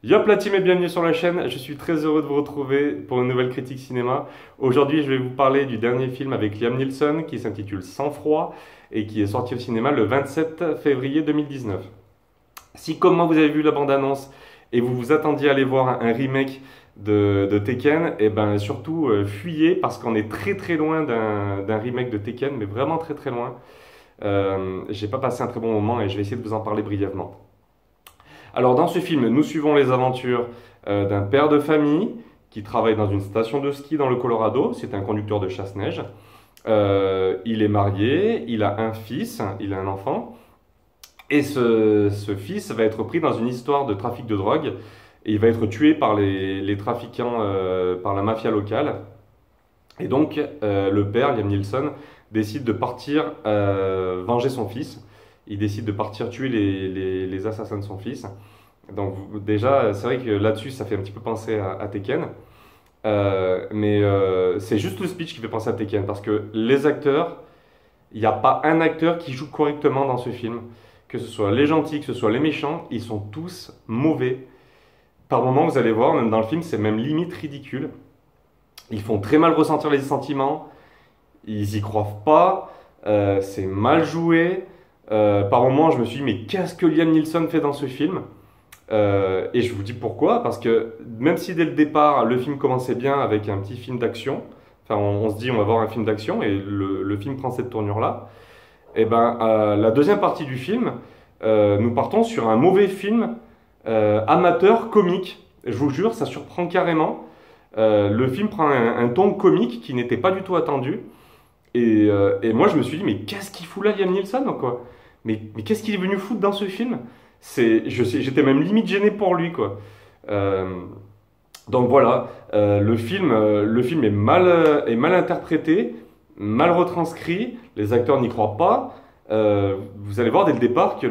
Yop la team et bienvenue sur la chaîne, je suis très heureux de vous retrouver pour une nouvelle critique cinéma. Aujourd'hui je vais vous parler du dernier film avec Liam Neeson qui s'intitule Sang-Froid et qui est sorti au cinéma le 27 février 2019. Si comme moi vous avez vu la bande-annonce et vous vous attendiez à aller voir un remake de Tekken, et ben surtout fuyez parce qu'on est très très loin d'un remake de Tekken, mais vraiment très très loin. J'ai pas passé un très bon moment et je vais essayer de vous en parler brièvement. Alors dans ce film, nous suivons les aventures d'un père de famille qui travaille dans une station de ski dans le Colorado. C'est un conducteur de chasse-neige. Il est marié, il a un fils, il a un enfant. Et ce fils va être pris dans une histoire de trafic de drogue. Et il va être tué par les trafiquants, par la mafia locale. Et donc le père, Liam Neeson, décide de partir venger son fils. Il décide de partir tuer les assassins de son fils. Donc déjà, c'est vrai que là-dessus, ça fait un petit peu penser à Tekken. Mais c'est juste le speech qui fait penser à Tekken. Parce que les acteurs, il n'y a pas un acteur qui joue correctement dans ce film. Que ce soit les gentils, que ce soit les méchants, ils sont tous mauvais. Par moments, vous allez voir, même dans le film, c'est même limite ridicule. Ils font très mal ressentir les sentiments. Ils y croient pas. C'est mal joué. Par moments, je me suis dit, mais qu'est-ce que Liam Neeson fait dans ce film? Et je vous dis pourquoi, parce que même si dès le départ, le film commençait bien avec un petit film d'action, enfin on se dit on va voir un film d'action, et le film prend cette tournure-là, et ben la deuxième partie du film, nous partons sur un mauvais film amateur comique. Je vous jure, ça surprend carrément. Le film prend un ton comique qui n'était pas du tout attendu. Et moi, je me suis dit, mais qu'est-ce qu'il fout là, Liam Neeson, quoi? Mais qu'est-ce qu'il est venu foutre dans ce film? J'étais même limite gêné pour lui, quoi. Euh, donc voilà, le film est mal interprété, mal retranscrit, les acteurs n'y croient pas. Vous allez voir dès le départ que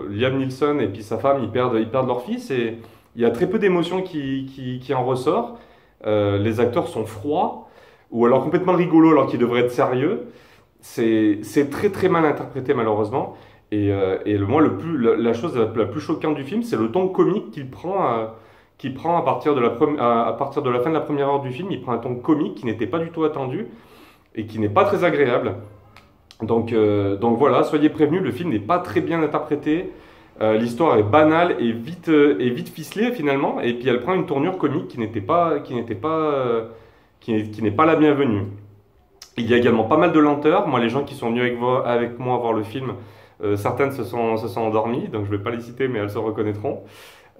Liam Neeson et puis sa femme, ils perdent leur fils et il y a très peu d'émotions qui en ressort. Les acteurs sont froids ou alors complètement rigolos alors qu'ils devraient être sérieux. C'est très très mal interprété malheureusement. Moi, la chose la plus choquante du film, c'est le ton comique qu'il prend à partir à partir de la fin de la première heure du film. Il prend un ton comique qui n'était pas du tout attendu et qui n'est pas très agréable. Donc voilà, soyez prévenus, le film n'est pas très bien interprété. L'histoire est banale et vite ficelée finalement. Et puis elle prend une tournure comique qui n'est pas la bienvenue. Il y a également pas mal de lenteur. Moi, les gens qui sont venus avec moi voir le film, certaines se sont endormies, donc je ne vais pas les citer, mais elles se reconnaîtront.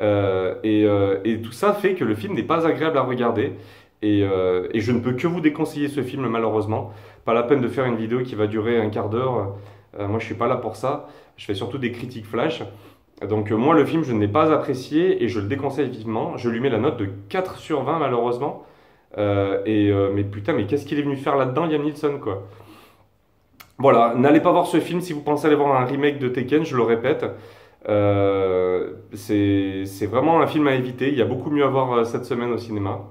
Et tout ça fait que le film n'est pas agréable à regarder. Et je ne peux que vous déconseiller ce film, malheureusement. Pas la peine de faire une vidéo qui va durer un quart d'heure. Moi, je suis pas là pour ça. Je fais surtout des critiques flash. Donc moi, le film, je ne l'ai pas apprécié et je le déconseille vivement. Je lui mets la note de 4 sur 20, malheureusement. Mais putain, mais qu'est-ce qu'il est venu faire là-dedans, Liam Neeson, quoi? Voilà, n'allez pas voir ce film si vous pensez aller voir un remake de Tekken, je le répète. C'est vraiment un film à éviter. Il y a beaucoup mieux à voir cette semaine au cinéma.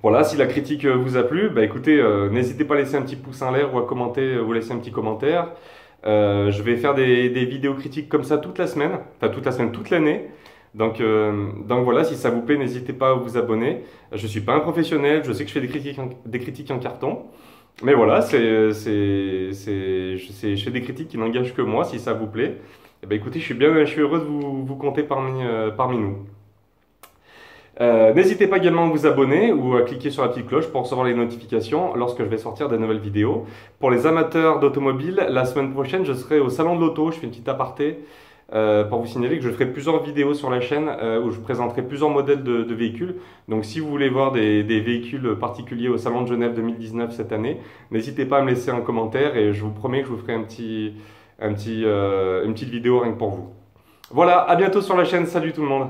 Voilà, si la critique vous a plu, bah écoutez, n'hésitez pas à laisser un petit pouce en l'air ou à commenter, ou laisser un petit commentaire. Je vais faire des vidéos critiques comme ça toute la semaine, enfin toute la semaine, toute l'année. Donc voilà, si ça vous plaît, n'hésitez pas à vous abonner. Je suis pas un professionnel, je sais que je fais des critiques en carton. Mais voilà, je fais des critiques qui n'engagent que moi, si ça vous plaît. Eh ben écoutez, je suis heureux de vous compter parmi nous. N'hésitez pas également à vous abonner ou à cliquer sur la petite cloche pour recevoir les notifications lorsque je vais sortir des nouvelles vidéos. Pour les amateurs d'automobile, la semaine prochaine, je serai au salon de l'auto. Je fais une petite aparté pour vous signaler que je ferai plusieurs vidéos sur la chaîne où je présenterai plusieurs modèles de véhicules. Donc si vous voulez voir des véhicules particuliers au salon de Genève 2019 cette année, n'hésitez pas à me laisser un commentaire et je vous promets que je vous ferai une petite vidéo rien que pour vous. Voilà, à bientôt sur la chaîne. Salut tout le monde!